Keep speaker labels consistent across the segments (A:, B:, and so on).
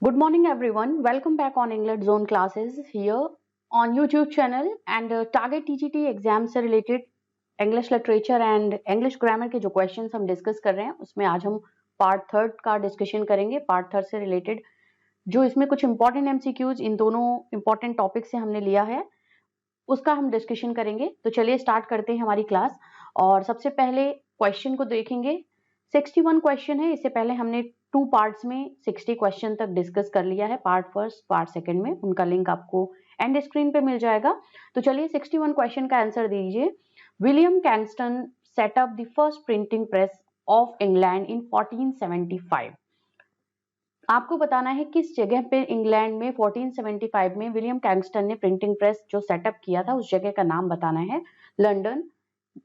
A: Good morning everyone. Welcome back on English Zone classes here on YouTube channel and Target TGT exam से related English literature and English grammar के जो questions हम discuss कर रहे हैं उसमें आज हम पार्ट थर्ड का डिस्कशन करेंगे। पार्ट थर्ड से रिलेटेड जो इसमें कुछ इंपॉर्टेंट एमसीक्यूज इन दोनों इंपॉर्टेंट टॉपिक से हमने लिया है उसका हम डिस्कशन करेंगे। तो चलिए स्टार्ट करते हैं हमारी क्लास। और सबसे पहले क्वेश्चन को देखेंगे। 61 क्वेश्चन है। इससे पहले हमने 2 पार्ट्स में 60 क्वेश्चन तक डिस्कस कर लिया है, पार्ट फर्स्ट पार्ट सेकंड में। उनका लिंक आपको एंड स्क्रीन पे मिल जाएगा। तो चलिए 61 क्वेश्चन का आंसर दीजिए। William Caxton set up the first printing press of England in 1475। आपको बताना है किस जगह पे इंग्लैंड में 1475 में विलियम कैंगस्टन ने प्रिंटिंग प्रेस जो सेटअप किया था उस जगह का नाम बताना है। London,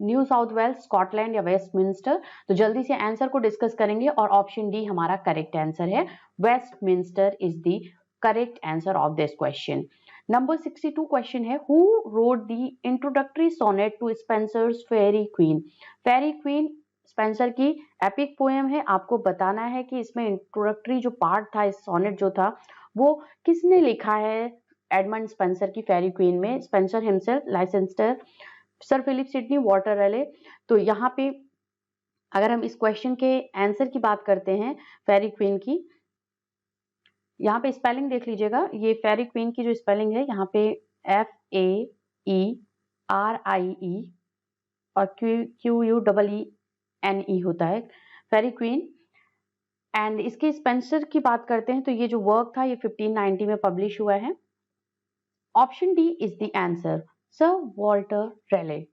A: New South Wales, Scotland या वेस्टमिंस्टर। तो जल्दी से आंसर को डिस्कस करेंगे और ऑप्शन डी हमारा करेक्ट आंसर है। Westminster is the correct answer of this question. Number 62 question है, who wrote the introductory sonnet to Spenser's Faerie Queene. Faerie Queene Spenser की एपिक पोएम है। आपको बताना है कि इसमें इंट्रोडक्टरी जो पार्ट था, इस सोनेट जो था वो किसने लिखा है। एडमंड स्पेंसर की फेरी क्वीन में Spenser himself, Leicester, sir Philip Sidney, Walter Raleigh. तो यहाँ पे अगर हम इस क्वेश्चन के आंसर की बात करते हैं फेरी क्वीन की, यहाँ पे स्पेलिंग देख लीजिएगा। ये फेरी क्वीन की जो स्पेलिंग है यहाँ पे FAERIE और QUEENE होता है, फेरी क्वीन। एंड इसके स्पेंसर की बात करते हैं तो ये जो वर्क था ये 1590 में पब्लिश हुआ है। Option D is the answer, Sir Walter Raleigh.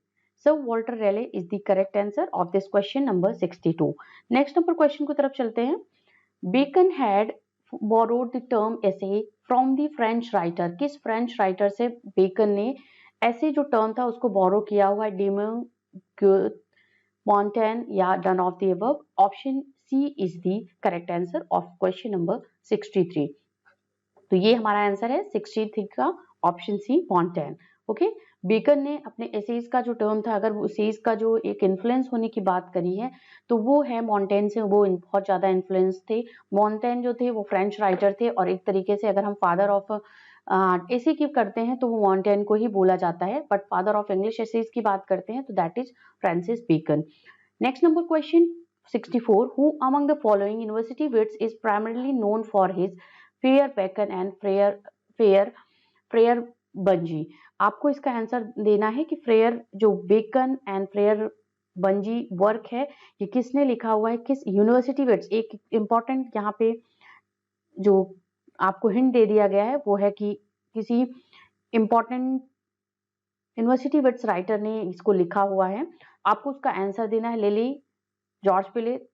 A: Sir Walter Raleigh is the correct answer of this question number 62. Next number question की तरफ चलते हैं। Bacon had borrowed the term essay from the French writer. किस French writer से bacon ने ऐसे जो term था उसको बोरो किया हुआ है। डेमन, मॉन्टेन या none of the above. Option C is the correct answer of question number 63। तो ये हमारा आंसर है 63 का, option C mountain. Okay, Bacon ने अपने एसेज का जो टर्म था, अगर वो एसेज का जो एक इन्फ्लुएंस होने की बात करी है तो वो है मॉन्टेन से, वो बहुत ज्यादा इन्फ्लुएंस थे। मॉन्टेन जो थे वो फ्रेंच राइटर थे और एक तरीके से अगर हम फादर ऑफ एसे की करते हैं तो वो मॉन्टेन को ही बोला जाता है, but father of English essays की बात करते हैं तो that is Francis Bacon. Next number question 64, who among the following university wits is primarily known for his Friar Bacon and Friar Bungay. आपको इसका आंसर देना है कि फ्रेयर जो Bacon and Friar Bungay work है ये किसने लिखा हुआ है, किस यूनिवर्सिटी विट्स। एक इंपॉर्टेंट यहाँ पे जो आपको हिंट दे दिया गया है वो है कि किसी इंपॉर्टेंट यूनिवर्सिटी विट्स राइटर ने इसको लिखा हुआ है। आपको उसका आंसर देना है। Lyly, George Peele,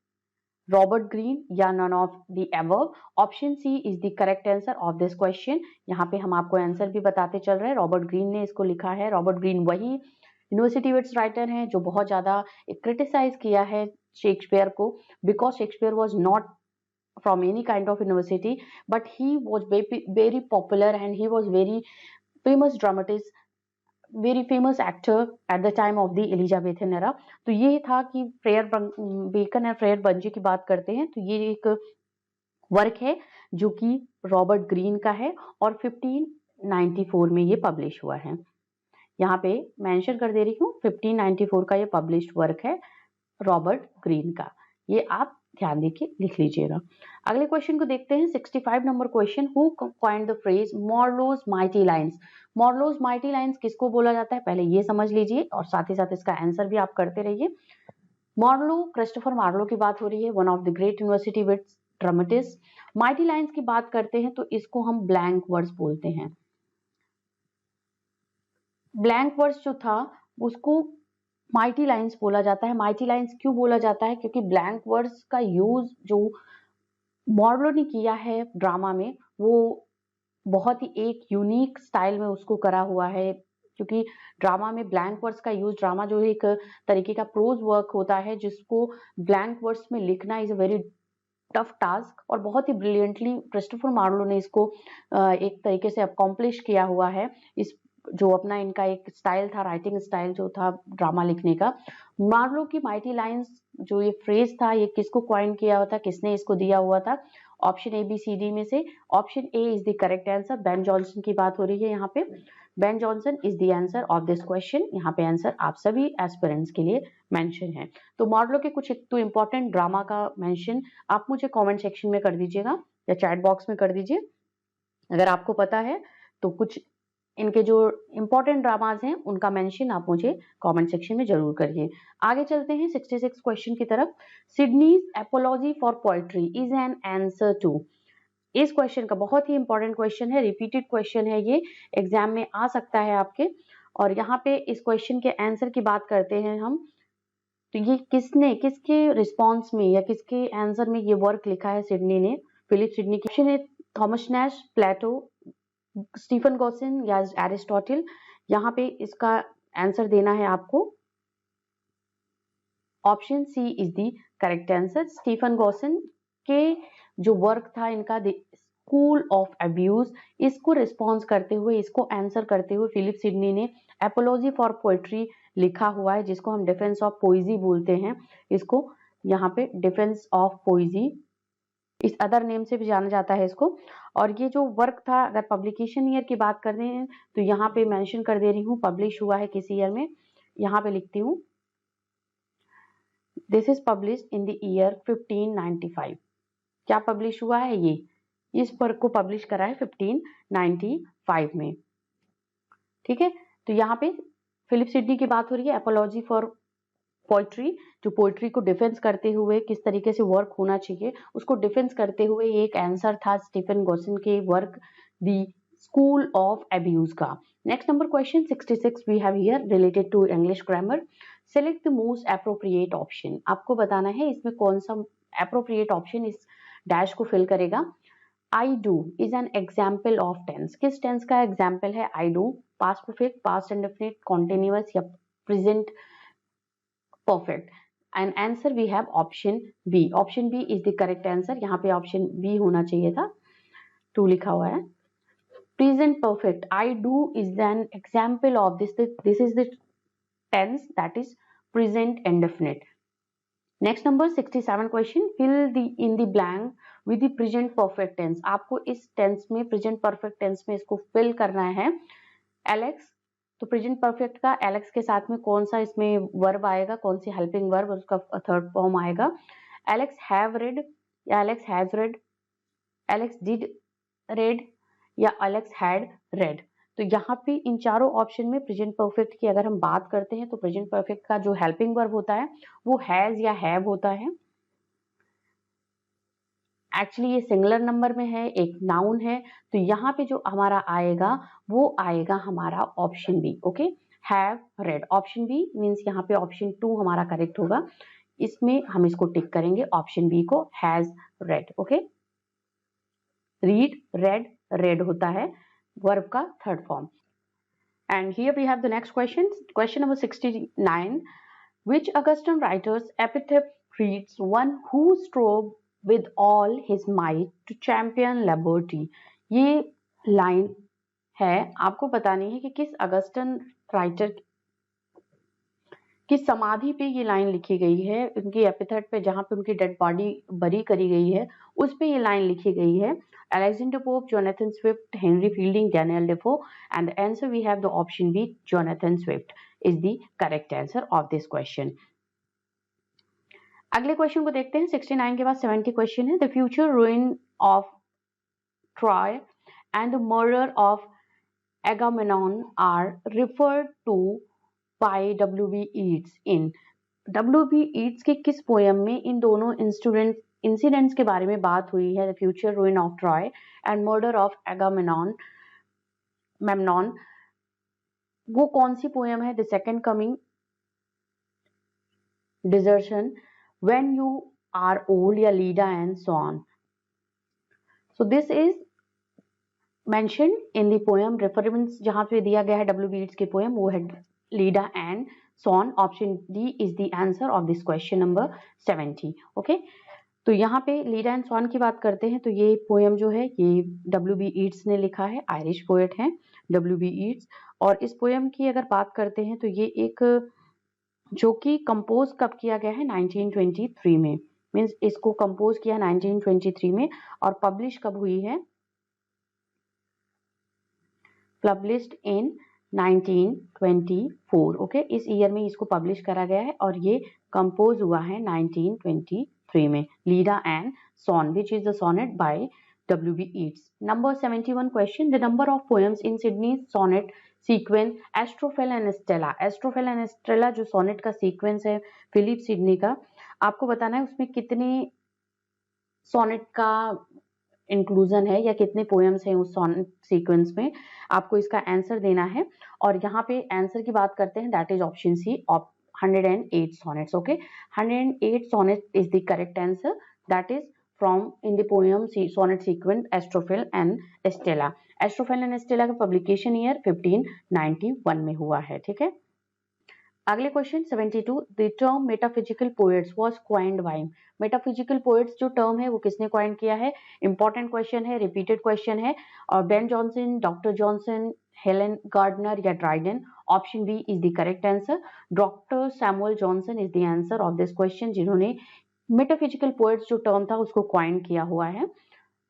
A: Robert Greene या none of the above. Option C is the correct answer of this question. यहाँ पे हम आपको आंसर भी बताते चल रहे हैं, रॉबर्ट ग्रीन ने इसको लिखा है। रॉबर्ट ग्रीन वही यूनिवर्सिटी विट्स राइटर हैं जो बहुत ज्यादा क्रिटिसाइज किया है शेक्सपियर को, because Shakespeare was not from any kind of university, but he was very popular and he was very famous dramatist, very famous actor at the time of the Elizabethan era. तो ये था कि Friar Bacon and Friar Bungay की बात करते हैं तो ये एक वर्क है जो कि रॉबर्ट ग्रीन का है और 1594 में ये पब्लिश हुआ है। यहाँ पे मेंशन कर दे रही हूँ 1594 का ये पब्लिश्ड वर्क है रॉबर्ट ग्रीन का। ये आप ध्यान देके लिख लीजिएगा। अगले क्वेश्चन को देखते हैं 65 number question, who coined the phrase Marlowe's mighty lines. Marlowe's mighty lines किसको बोला जाता है पहले ये समझ लीजिए और साथ ही साथ इसका आंसर भी आप करते रहिए। मॉर्लो, क्रिस्टोफर मार्लो की बात हो रही है, one of the great university wits dramatist. Mighty lines की बात करते हैं तो इसको हम ब्लैंक वर्ड्स बोलते हैं। ब्लैंक वर्ड्स जो था उसको माइटी लाइन्स बोला जाता है। माइटी लाइन्स क्यों बोला जाता है, क्योंकि ब्लैंक वर्ड्स का यूज जो मॉर्लो ने किया है ड्रामा में वो बहुत ही एक यूनिक स्टाइल में उसको करा हुआ है। क्योंकि ड्रामा में ब्लैंक वर्ड्स का यूज, ड्रामा जो है एक तरीके का प्रोज वर्क होता है जिसको ब्लैंक वर्ड्स में लिखना is a very tough task और बहुत ही ब्रिलियंटली क्रिस्टोफर मार्लो ने इसको एक तरीके से अकॉम्प्लिश किया हुआ है। इस जो अपना इनका एक स्टाइल था, राइटिंग स्टाइल जो था ड्रामा लिखने का। मार्लो की माइटी लाइन्स जो ये फ्रेज था ये किसको क्वाइन किया हुआ था, किसने इसको दिया हुआ था, option A B C D में से option A is the correct answer. Ben Jonson की बात हो रही है यहाँ पे। Ben Jonson is the answer of this question. यहाँ पे आंसर आप सभी एस्पिरेंट्स के लिए मेंशन है। तो मॉडलों के कुछ एक तो इंपॉर्टेंट ड्रामा का मेंशन आप मुझे कमेंट सेक्शन में कर दीजिएगा या चैट बॉक्स में कर दीजिए। अगर आपको पता है तो कुछ इनके जो इंपॉर्टेंट ड्रामाज हैं उनका मेंशन आप मुझे कमेंट सेक्शन में जरूर करिए। आगे चलते हैं 66 क्वेश्चन की तरफ। Sidney's apology for poetry is an answer to. इस क्वेश्चन का बहुत ही इंपॉर्टेंट क्वेश्चन है, रिपीटेड क्वेश्चन है, ये एग्जाम में आ सकता है आपके। और यहाँ पे इस क्वेश्चन के आंसर की बात करते हैं हम, तो ये किसके रिस्पॉन्स में या किसके आंसर में ये वर्क लिखा है सिडनी ने, फिलिप सिडनी की। ऑप्शन है Thomas Nashe, Plato, Stephen Gosson या एरिस्टोटल। यहाँ पे इसका आंसर देना है आपको। Option C is the correct answer. Stephen Gosson के जो वर्क था इनका स्कूल ऑफ अब्यूज, इसको रिस्पॉन्स करते हुए, इसको आंसर करते हुए फिलिप सिडनी ने एपोलॉजी फॉर पोएट्री लिखा हुआ है, जिसको हम डिफेंस ऑफ पोइजी बोलते हैं। इसको यहाँ पे डिफेंस ऑफ पोइजी इस अदर नेम से भी जाना जाता है इसको। और ये जो वर्क था, अगर पब्लिकेशन ईयर की बात करते हैं तो यहाँ पे मेंशन कर दे रही हूँ पब्लिश हुआ है किस ईयर में। यहाँ पे लिखती हूँ this is published in the year 1595। क्या पब्लिश हुआ है? ये इस वर्क को पब्लिश करा है 1595 में। ठीक है, तो यहाँ पे फिलिप सिडनी की बात हो रही है एपोलॉजी फॉर पोइट्री, जो पोइट्री को डिफेंस करते हुए किस तरीके से वर्क होना चाहिए उसको डिफेंस करते हुए एक आंसर था स्टीफन गॉसिन के work the school of abuse का। Next number question 66 we have here related to English grammar. Select the most appropriate option. आपको बताना है इसमें कौन सा एप्रोप्रिएट ऑप्शन इस डैश को फिल करेगा। I do is an example of tense। किस टेंस का एग्जाम्पल है I do? Past perfect, past indefinite, continuous या present perfect. And answer we have option B. Option B is the correct answer. यहाँ पे option B होना चाहिए था, 2 लिखा हुआ है। Present perfect I do is an example of this is the tense that is present indefinite। Next number 67 question. Fill in the blank with the present perfect tense. आपको इस टेंस में, present perfect tense में इसको fill करना है। Alex, तो present perfect का Alex के साथ में कौन सा इसमें वर्ब आएगा, कौन सी हेल्पिंग वर्ब, उसका थर्ड फॉर्म आएगा। एलेक्स हैव रेड या Alex has red, Alex did red या एलेक्स हैड रेड। तो यहाँ पे इन चारों ऑप्शन में प्रेजेंट परफेक्ट की अगर हम बात करते हैं तो प्रेजेंट परफेक्ट का जो हेल्पिंग वर्ब होता है वो हैज या हैव होता है। एक्चुअली ये सिंगुलर नंबर में है, एक नाउन है, तो यहाँ पे जो हमारा आएगा वो आएगा हमारा option B. Okay, have read, option B means यहाँ पे ऑप्शन 2 हमारा करेक्ट होगा। इसमें हम इसको टिक करेंगे ऑप्शन बी को, has red. Okay, read, red, red होता है वर्ब का third form. And here we have the next question. Question number 69. Which Augustan writer's epitaph reads one who strove with all his might to champion liberty? ये line है, आपको बतानी है कि किस अगस्टन राइटर की समाधि पे ये लाइन लिखी गई है, उनकी एपिथेट पे जहाँ पे उनकी डेड बॉडी बरी करी गई है उस पे ये लाइन लिखी गई है। Alexander Pope, Jonathan Swift, Henry Fielding, Daniel Defoe, and the answer we have the option B, Jonathan Swift is the correct answer of this question। अगले क्वेश्चन को देखते हैं। 69 के बाद 70 क्वेश्चन है। The future ruin of Troy and the murder of Agamemnon are referred to by W.B. Yeats in। W.B. Yeats के किस poem में इन दोनों इंसिडेंट्स के बारे में बात हुई है? The future ruin of Troy and murder of Agamemnon. वो कौन सी पोयम है? The second coming, desertion, when you are old या Leda and so on. So this is mention in the poem. Reference जहां पे दिया गया है W.B. Yeats के पोयम वो है Leda and swan. Option D is the answer of this question number 70। Okay, तो यहाँ पे लीडा एंड सॉन की बात करते हैं तो ये पोयम जो है ये W.B. Yeats ने लिखा है, आयरिश पोएट हैं W.B. Yeats। और इस पोयम की अगर बात करते हैं तो ये एक जो कि कंपोज कब किया गया है 1923 में। मीन्स इसको कंपोज किया 1923 में और पब्लिश कब हुई है, पब्लिश्ड इन 1924। ओके, इस ईयर में इसको पब्लिश करा गया है और ये कंपोज हुआ है 1923 में। Leda and swan, which is the sonnet by W.B. Yeats. Number 71 question. The number of poems in Sydney's sonnet sequence Astrophel and Stella. Astrophel and Stella जो सोनेट का सीक्वेंस है फिलिप सिडनी का, आपको बताना है उसमें कितने सोनेट का इंक्लूजन है या कितने पोएम्स हैं उस सोनेट सीक्वेंस में, आपको इसका आंसर देना है। और यहाँ पे आंसर की बात करते हैं, that is option C, 108 sonnets. Okay, 108 sonnets is the correct answer. That is from in the poem sonnet sequence Astrophel and Stella. Astrophel and Stella का पब्लिकेशन ईयर 1591 में हुआ है। ठीक है, अगले question 72, the term metaphysical poets was coined by. Metaphysical poets जो term है वो किसने क्वाइन किया है, इंपॉर्टेंट क्वेश्चन है, रिपीटेड क्वेश्चन है। और Ben Jonson, doctor Johnson, Helen Gardner या Dryden, option B is the correct answer. Doctor Samuel Johnson is the answer of this question, जिन्होंने मेटाफिजिकल पोएट्स जो टर्म था उसको क्वाइन किया हुआ है।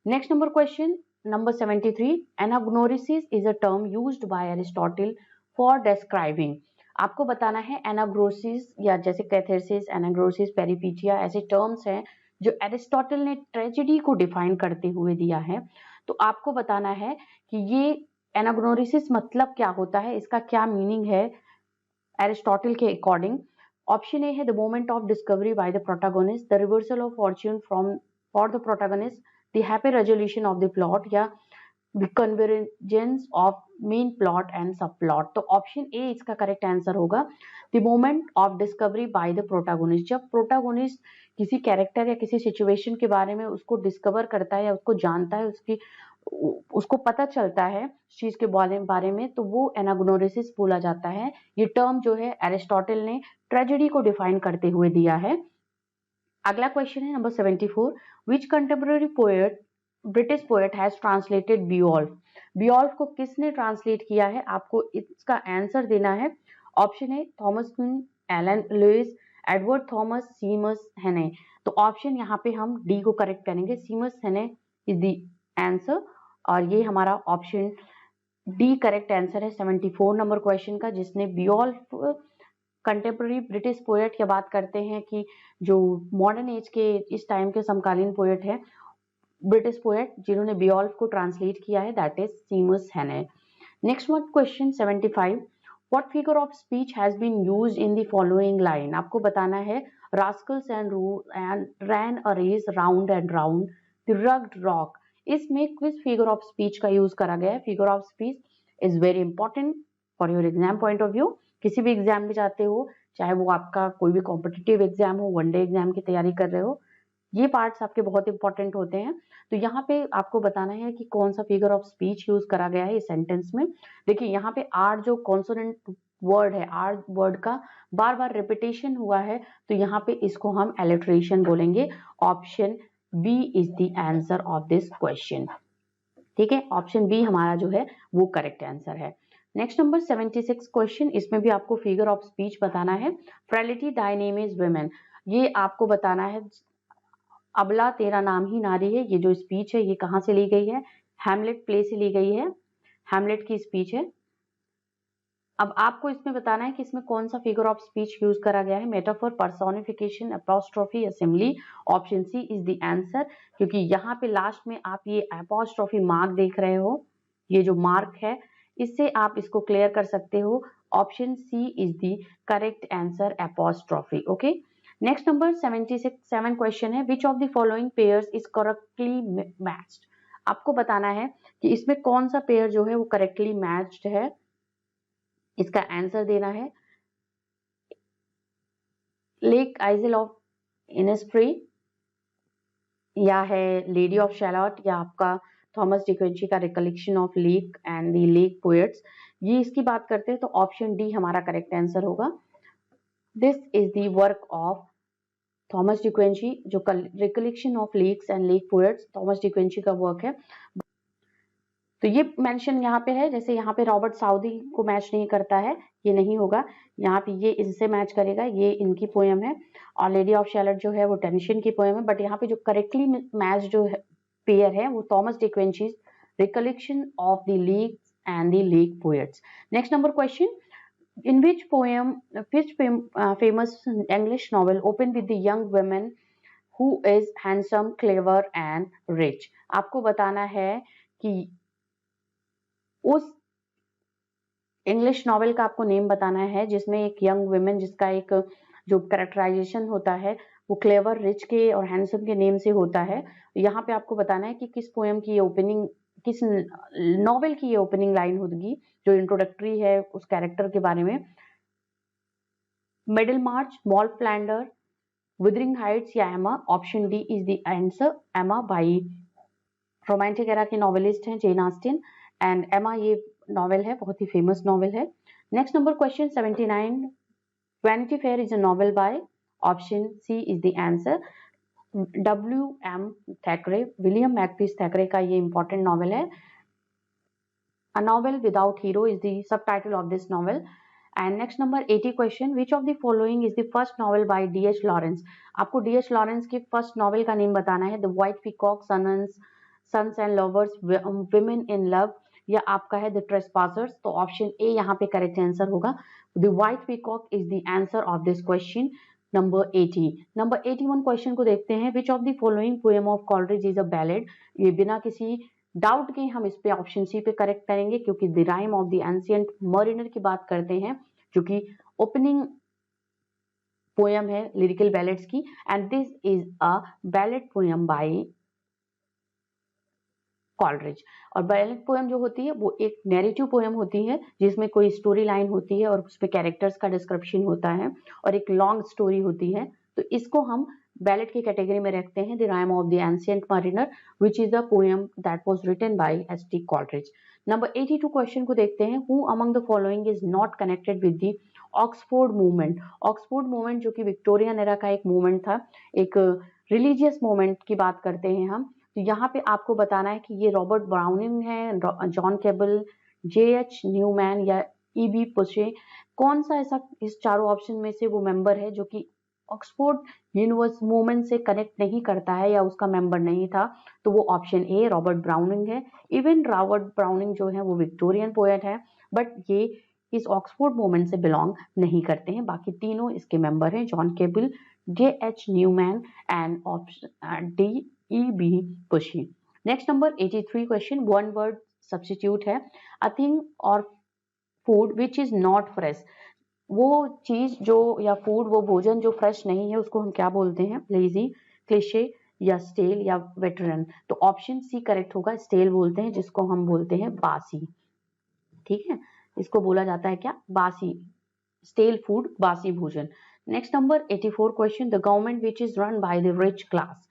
A: Next number question number 73, anagnorisis is a term used by Aristotle for describing. आपको बताना है एनाग्नोसिस या जैसे कैथेसिस, एनाग्नोसिस, पेरिपीटिया ऐसे टर्म्स हैं जो एरिस्टोटल ने ट्रेजेडी को डिफाइन करते हुए दिया है। तो आपको बताना है कि ये एनाग्नोरिसिस मतलब क्या होता है, इसका क्या मीनिंग है एरिस्टोटल के अकॉर्डिंग। ऑप्शन ए है the moment of discovery by the protagonist, the reversal of Fortune from for the protagonist, the happy resolution of the plot या the convergence of main plot and subplot। तो option A इसका correct answer होगा, the moment of discovery by the protagonist। जब protagonist किसी character या किसी situation के बारे में उसको डिस्कवर करता है या उसको जानता है, उसको पता चलता है चीज के बारे में, तो वो एनाग्नोरिसिस बोला जाता है। ये टर्म जो है एरिस्टोटल ने ट्रेजेडी को डिफाइन करते हुए दिया है। अगला क्वेश्चन है number 74, which contemporary poet British poet has translated Beowulf. Beowulf को किसने ट्रांसलेट किया है, आपको इसका आंसर देना है। Option A Thomas Quinn, Alun Lewis, Edward Thomas, Seamus Heaney. तो ऑप्शन यहाँ पे हम डी को करेक्ट करेंगे, सीमस हेने इज द आंसर और ये हमारा ऑप्शन डी करेक्ट आंसर है 74 नंबर क्वेश्चन का, जिसने बियोल्फ कंटेम्पररी ब्रिटिश पोएट की बात करते हैं कि जो मॉडर्न एज के इस टाइम के समकालीन पोएट है ब्रिटिश पोएट जिन्होंने बियोल्फ को ट्रांसलेट किया है, that is Seamus Heaney. Next one question 75, what figure of speech has been used in the following line. आपको बताना है rascals and ran a race round and round the rugged rock, इसमें किस figure of speech का use करा गया है। Figure of speech is very important for your exam point of view. किसी भी एग्जाम में जाते हो, चाहे वो आपका कोई भी कॉम्पिटिटिव एग्जाम हो, वनडे एग्जाम की तैयारी कर रहे हो, ये पार्ट्स आपके बहुत इंपॉर्टेंट होते हैं। तो यहाँ पे आपको बताना है कि कौन सा फिगर ऑफ स्पीच यूज करा गया है इस सेंटेंस में। देखिए यहाँ पे आर जो कॉन्सोनेंट वर्ड है, आर वर्ड का बार बार रिपीटेशन हुआ है, तो यहाँ पे इसको हम एलिट्रेशन बोलेंगे। Option B is the answer of this question. ठीक है, ऑप्शन बी हमारा जो है वो करेक्ट आंसर है। नेक्स्ट नंबर 76 क्वेश्चन, इसमें भी आपको फिगर ऑफ स्पीच बताना है। Frailty thy name is women, ये आपको बताना है। अबला तेरा नाम ही नारी है, ये जो स्पीच है ये कहाँ से ली गई है, हैमलेट प्ले से ली गई है, हैमलेट की स्पीच है। अब आपको इसमें बताना है कि इसमें कौन सा फिगर ऑफ स्पीच यूज करा गया है, मेटाफोर, पर्सोनिफिकेशन, एपोस्ट्रोफी या simile. Option C is the answer, क्योंकि यहाँ पे लास्ट में आप ये एपोस्ट्रोफी मार्क देख रहे हो, ये जो मार्क है इससे आप इसको क्लियर कर सकते हो। Option C is the correct answer, apostrophe. Okay, next number 77 question है, which of the following pairs is correctly matched. आपको बताना है कि इसमें कौन सा पेयर जो है वो करेक्टली मैच्ड है, इसका आंसर देना है। लेक आइजल ऑफ इनस्प्री या है लेडी ऑफ शैलॉट या आपका थॉमस डिक्वेंची का recollection of lake and the lake poets, ये इसकी बात करते हैं तो ऑप्शन डी हमारा करेक्ट आंसर होगा। This is the work of Thomas De Quincey, जो recollection of lakes and lake poets Thomas De Quincey का वर्क है। तो ये मेंशन यहाँ पे है, जैसे यहाँ पे रॉबर्ट साउदी को मैच नहीं करता है, ये नहीं होगा। यहाँ पे ये इनसे मैच करेगा, ये इनकी पोएम है। और लेडी ऑफ शैलट जो है वो टेनिसन की पोएम है। बट यहाँ पे जो करेक्टली मैच जो है पेयर है वो Thomas De Quincey's recollection of the lake and the lake poets. Next number question, in which poem, famous English novel open with the young woman who is handsome, clever and rich? आपको बताना है कि उस English novel का आपको name बताना है जिसमें एक यंग वुमेन, जिसका एक जो कैरेक्टराइजेशन होता है वो क्लेवर, रिच के और हैंडसम के नेम से होता है। यहाँ पे आपको बताना है कि किस पोएम की ये ओपनिंग, किस नॉवेल की ये ओपनिंग लाइन होगी जो इंट्रोडक्टरी है उस कैरेक्टर के बारे में। Middlemarch, Moll Flanders, Wuthering Heights या Emma? Option D is the answer, Emma by romantic era की नॉवेलिस्ट हैं जेन ऑस्टिन। एंड एमा ये नॉवेल है, बहुत ही फेमस नॉवेल है। Next number question 79, Vanity Fair is a novel by? Option C is the answer, W.M. Thackeray, William Makepeace Thackeray का ये important novel है। A novel without hero is the subtitle of this novel. And next number 80 question, which of the following is the first novel by D.H. Lawrence? आपको D.H. Lawrence की first novel का name बताना है। The White Peacock, Sons and Lovers, Women in Love, या आपका है The Trespassers। तो option A यहाँ पे करेक्ट आंसर होगा। The White Peacock is the answer of this question. Number 80, number 81 question को देखते हैं। विच of the following poem of Coleridge is a ballad? ये बिना किसी डाउट के हम इस पे ऑप्शन सी पे करेक्ट करेंगे, क्योंकि the rime of the ancient Mariner की बात करते हैं, जो कि ओपनिंग पोएम है लिरिकल बैलेड्स की। And this is a ballad poem by Coleridge. और बैलेड पोएम जो होती है वो एक नैरेटिव पोएम होती है जिसमें कोई स्टोरी लाइन होती है और उसमें कैरेक्टर्स का डिस्क्रिप्शन होता है और एक लॉन्ग स्टोरी होती है। तो इसको हम बैलेड की कैटेगरी में रखते हैं। The rime of the ancient mariner which is the poem that was written by S T. Coleridge. Number 82 question को देखते हैं। Who among the following is not connected with the Oxford movement? Oxford movement जो कि Victorian era का एक movement था, एक religious movement की बात करते हैं हम। तो यहाँ पे आपको बताना है कि ये रॉबर्ट ब्राउनिंग है, जॉन केबल, J.H. न्यूमैन या E.B. पुशे, कौन सा ऐसा इस चारों ऑप्शन में से वो मेंबर है जो कि ऑक्सफोर्ड यूनिवर्स मूवमेंट से कनेक्ट नहीं करता है या उसका मेंबर नहीं था? तो वो ऑप्शन ए रॉबर्ट ब्राउनिंग है। इवन रॉबर्ट ब्राउनिंग जो है वो विक्टोरियन पोएट है, बट ये इस ऑक्सफोर्ड मूवमेंट से बिलोंग नहीं करते हैं। बाकी तीनों इसके मेंबर हैं, John Keble, J.H. Newman and option D E.B. Pushy. Next number 83 question, one word substitute है। A thing or food which is not fresh, वो चीज जो या फूड, वो भोजन जो फ्रेश नहीं है उसको हम क्या बोलते हैं? लेजी, क्लिशे या स्टेल या वेटरन? तो ऑप्शन सी करेक्ट होगा, स्टेल बोलते हैं जिसको हम बोलते हैं बासी। ठीक है, इसको बोला जाता है क्या? बासी, स्टेल फूड, बासी भोजन। Next number 84 question, the government which is run by the rich class,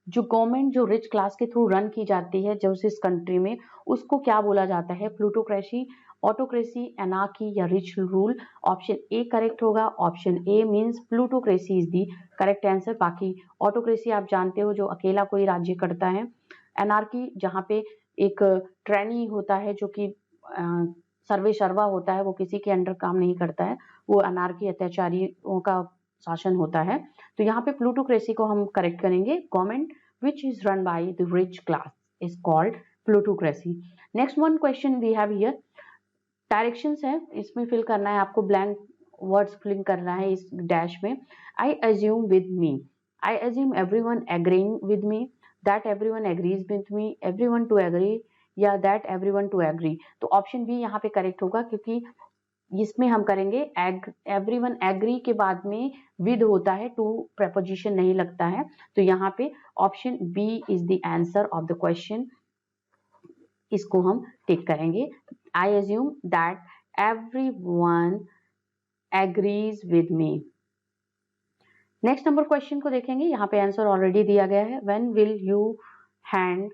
A: जो गवर्नमेंट जो रिच क्लास के थ्रू रन की जाती है जो इस कंट्री में, उसको क्या बोला जाता है? प्लूटोक्रेसी, ऑटोक्रेसी, एनार्की या rich rule? Option A correct होगा। Option A means plutocracy is the correct answer. बाकी ऑटोक्रेसी आप जानते हो जो अकेला कोई राज्य करता है, एनार्की जहाँ पे एक ट्रेनी होता है जो कि सर्वे सर्वा होता है, वो किसी के अंडर काम नहीं करता है, वो अनार्की, अत्याचारियों का शासन होता है। तो यहाँ पे प्लूटोक्रेसी को हम करेक्ट करेंगे। Government which is run by the rich class is called plutocracy. Next one question we have here, directions है, इसमें फिल करना है आपको, ब्लैंक वर्ड्स फिल करना है इस डैश में। I assume with me, I assume everyone agreeing with me, that everyone agrees with me, everyone to agree या दैट एवरीवन टू एग्री? तो ऑप्शन बी यहाँ पे करेक्ट होगा, क्योंकि इसमें हम करेंगे एवरीवन एग्री के बाद में विद होता है, टू प्रेपोजिशन नहीं लगता है। तो यहाँ पे option B is the answer of the question, इसको हम टिक करेंगे। I assume that everyone agrees with me. Next number question को देखेंगे, यहाँ पे आंसर ऑलरेडी दिया गया है। When will you hand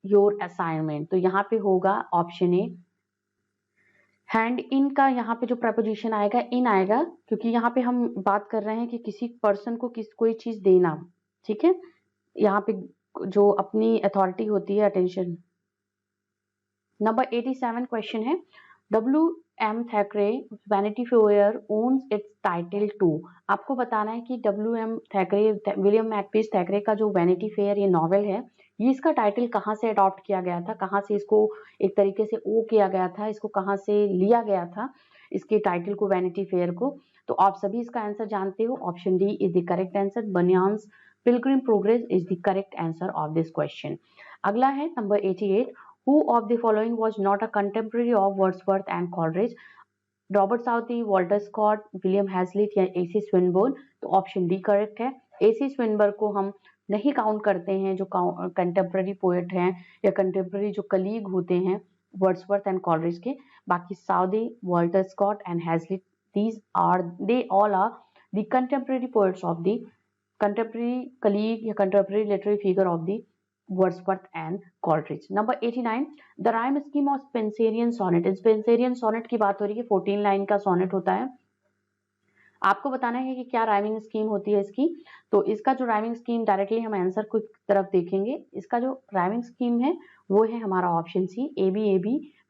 A: your assignment? तो यहाँ पे होगा ऑप्शन ए हैंड इन का, यहाँ पे जो प्रपोजिशन आएगा इन आएगा, क्योंकि यहाँ पे हम बात कर रहे हैं कि किसी पर्सन को कोई चीज देना। ठीक है, यहाँ पे जो अपनी अथॉरिटी होती है, अटेंशन, नंबर 87 क्वेश्चन है, W.M. Thackeray Vanity Fair owes its title to. आपको बताना है कि W.M. Thackeray, William Makepeace Thackeray का जो वैनिटी फेयर ये नॉवेल है, ये इसका टाइटल कहाँ से अडॉप्ट किया गया था, कहाँ से इसको एक तरीके से ओ किया गया था, इसको कहाँ से लिया गया था इसके टाइटल को, वैनिटी फेयर को। तो आप सभी इसका आंसर जानते हो, option D is the correct answer. Bunyan's Pilgrim progress is the correct answer of this question. अगला है number 88, who of the following was not a contemporary of Wordsworth and Coleridge? Robert Southey, Walter Scott, William Hazlitt या A C Swinburne? तो option D correct है। A C Swinburne को हम नहीं count करते हैं जो कंटेम्प्रेरी पोएट हैं या कंटेम्प्रेरी जो कलीग होते हैं वर्ड्सवर्थ एंड कॉलरिज के। बाकी Southey, Walter Scott and Hazlitt, they all are the contemporary poets of the contemporary colleague या contemporary literary figure of the Wordsworth and Coleridge. Number 89, the rhyme scheme of Spenserian sonnet. Spenserian sonnet की बात हो रही है, 14 line का sonnet होता है। आपको बताना है कि क्या राइमिंग स्कीम होती है इसकी। तो इसका जो राइमिंग स्कीम, डायरेक्टली हम आंसर की तरफ देखेंगे, इसका जो राइमिंग स्कीम है वो है हमारा option C, A B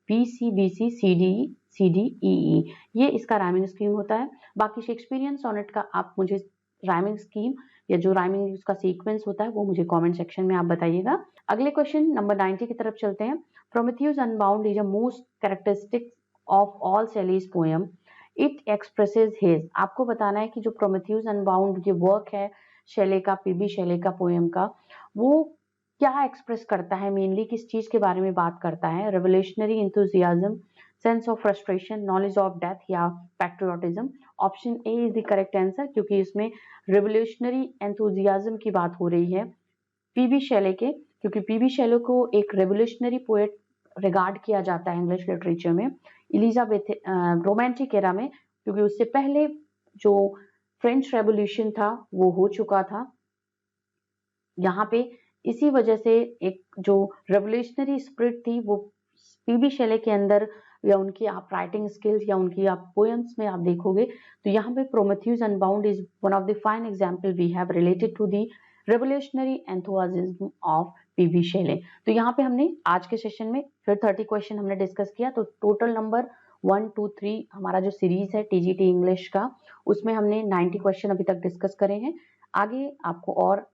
A: B C B C C D E E, ये इसका राइमिंग स्कीम होता है। बाकी शेक्सपियरियन सोनेट का आप मुझे राइमिंग स्कीम या जो राइमिंग उसका सीक्वेंस होता है वो मुझे कमेंट सेक्शन में आप बताइएगा। अगले क्वेश्चन नंबर 90 की तरफ चलते हैं। Prometheus Unbound is a most characteristic of all Shelley's poem, it expresses his. आपको बताना है कि जो प्रोमेथियस अनबाउंड ये वर्क है शेले का, पीबी शेले का पोएम का, वो क्या एक्सप्रेस करता है, मेनली किस चीज के बारे में बात करता है? Revolutionary enthusiasm, sense of frustration, knowledge of death या patriotism? Option A is the correct answer, क्योंकि इसमें रेवोल्यूशनरी एंथुसियाज्म की बात हो रही है पीबी शेले के, क्योंकि पीबी शेले को एक रेवोल्यूशनरी पोएट रिगार्ड किया जाता है इंग्लिश लिटरेचर में इलिजाबेथ रोमांटिक एरा में, क्योंकि उससे पहले जो फ्रेंच रेवोल्यूशन था वो हो चुका था। यहाँ पे इसी वजह से एक जो रेवोल्यूशनरी स्पिरिट थी वो पीबी शेले के अंदर, या उनकी आप राइटिंग स्किल्स या उनकी आप पोएम्स में आप देखोगे तो यहाँ पे Prometheus Unbound is one of the fine example we have related to the revolutionary enthusiasm of P B Shelley. तो यहाँ पे हमने आज के सेशन में फिर 30 क्वेश्चन हमने डिस्कस किया। तो टोटल नंबर 1 2 3 हमारा जो सीरीज है टीजीटी इंग्लिश का, उसमें हमने 90 क्वेश्चन अभी तक डिस्कस करे हैं। आगे आपको और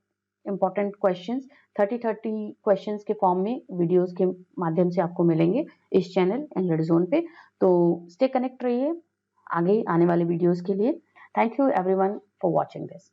A: इंपॉर्टेंट क्वेश्चंस 30 क्वेश्चंस के फॉर्म में वीडियोस के माध्यम से आपको मिलेंगे इस चैनल इंग्लिश जोन पे। तो स्टे कनेक्ट रहिए आगे आने वाले वीडियोस के लिए। Thank you everyone for watching this.